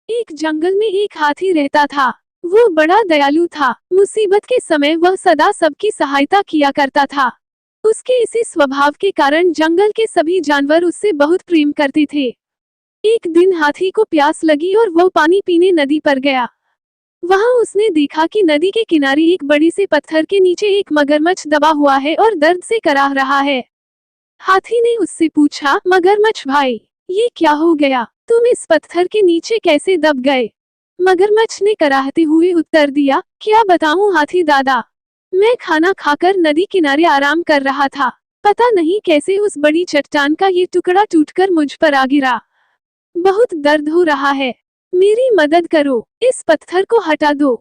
एक जंगल में एक हाथी रहता था। वो बड़ा दयालु था। मुसीबत के समय वह सदा सबकी सहायता किया करता था। उसके इसी स्वभाव के कारण जंगल के सभी जानवर उससे बहुत प्रेम करते थे। एक दिन हाथी को प्यास लगी और वो पानी पीने नदी पर गया। वहां उसने देखा कि नदी के किनारे एक बड़ी से पत्थर के नीचे एक मगरमच्छ दबा हुआ है और दर्द से कराह रहा है। हाथी ने उससे पूछा, मगरमच्छ भाई, ये क्या हो गया? तुम इस पत्थर के नीचे कैसे दब गए? मगरमच्छ ने कराहते हुए उत्तर दिया, क्या बताऊं हाथी दादा, मैं खाना खाकर नदी किनारे आराम कर रहा था। पता नहीं कैसे उस बड़ी चट्टान का ये टुकड़ा टूटकर मुझ पर आ गिरा। बहुत दर्द हो रहा है। मेरी मदद करो, इस पत्थर को हटा दो।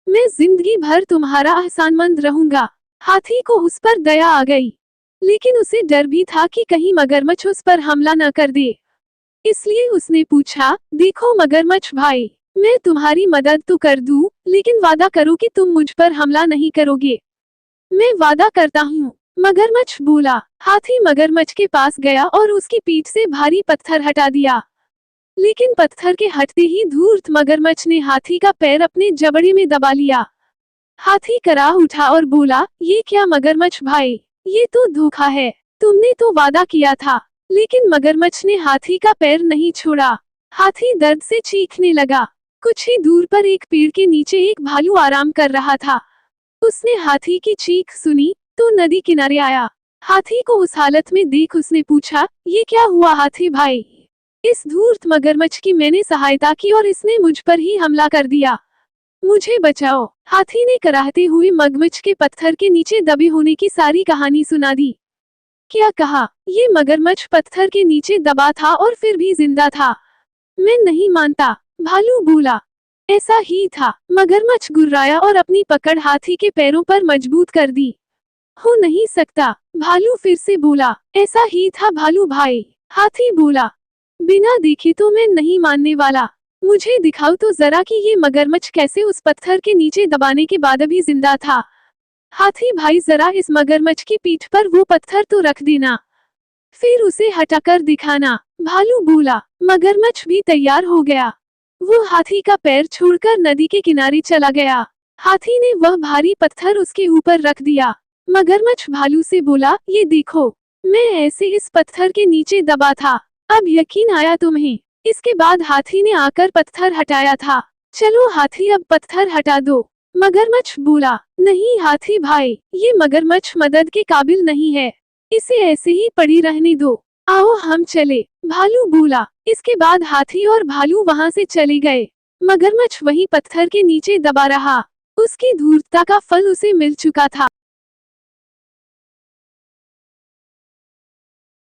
मैं जिंदगी भर तुम्हारा एहसानमंद रहूंगा। हाथी को उस पर दया आ गई, लेकिन उसे डर भी था कि कहीं मगरमच्छ उस पर हमला न कर दे। इसलिए उसने पूछा, देखो मगरमच्छ भाई, मैं तुम्हारी मदद तो कर दूं, लेकिन वादा करो कि तुम मुझ पर हमला नहीं करोगे। मैं वादा करता हूँ, मगरमच्छ बोला। हाथी मगरमच्छ के पास गया और उसकी पीठ से भारी पत्थर हटा दिया। लेकिन पत्थर के हटते ही धूर्त मगरमच्छ ने हाथी का पैर अपने जबड़े में दबा लिया। हाथी कराह उठा और बोला, ये क्या मगरमच्छ भाई, ये तो धोखा है। तुमने तो वादा किया था। लेकिन मगरमच्छ ने हाथी का पैर नहीं छोड़ा। हाथी दर्द से चीखने लगा। कुछ ही दूर पर एक पेड़ के नीचे एक भालू आराम कर रहा था। उसने हाथी की चीख सुनी तो नदी किनारे आया। हाथी को उस हालत में देख उसने पूछा, ये क्या हुआ हाथी भाई? इस धूर्त मगरमच्छ की मैंने सहायता की और इसने मुझ पर ही हमला कर दिया। मुझे बचाओ। हाथी ने कराहते हुए मगरमच्छ के पत्थर के नीचे दबे होने की सारी कहानी सुना दी। क्या कहा, ये मगरमच्छ पत्थर के नीचे दबा था और फिर भी जिंदा था? मैं नहीं मानता, भालू बोला। ऐसा ही था। मगरमच्छ गुर्राया और अपनी पकड़ हाथी के पैरों पर मजबूत कर दी। हो नहीं सकता, भालू फिर से बोला। ऐसा ही था भालू भाई, हाथी बोला। बिना देखे तो मैं नहीं मानने वाला। मुझे दिखाओ तो जरा कि ये मगरमच्छ कैसे उस पत्थर के नीचे दबाने के बाद भी जिंदा था। हाथी भाई जरा इस मगरमच्छ की पीठ पर वो पत्थर तो रख देना, फिर उसे हटाकर दिखाना। भालू बोला। मगरमच्छ भी तैयार हो गया। वो हाथी का पैर छोड़कर नदी के किनारे चला गया। हाथी ने वह भारी पत्थर उसके ऊपर रख दिया। मगरमच्छ भालू से बोला, ये देखो, मैं ऐसे इस पत्थर के नीचे दबा था। अब यकीन आया तुम्हें? इसके बाद हाथी ने आकर पत्थर हटाया था। चलो हाथी, अब पत्थर हटा दो। मगरमच्छ बोला, नहीं हाथी भाई, ये मगरमच्छ मदद के काबिल नहीं है। इसे ऐसे ही पड़ी रहने दो। आओ हम चले, भालू बोला। इसके बाद हाथी और भालू वहां से चले गए। मगरमच्छ वहीं पत्थर के नीचे दबा रहा। उसकी धूर्तता का फल उसे मिल चुका था।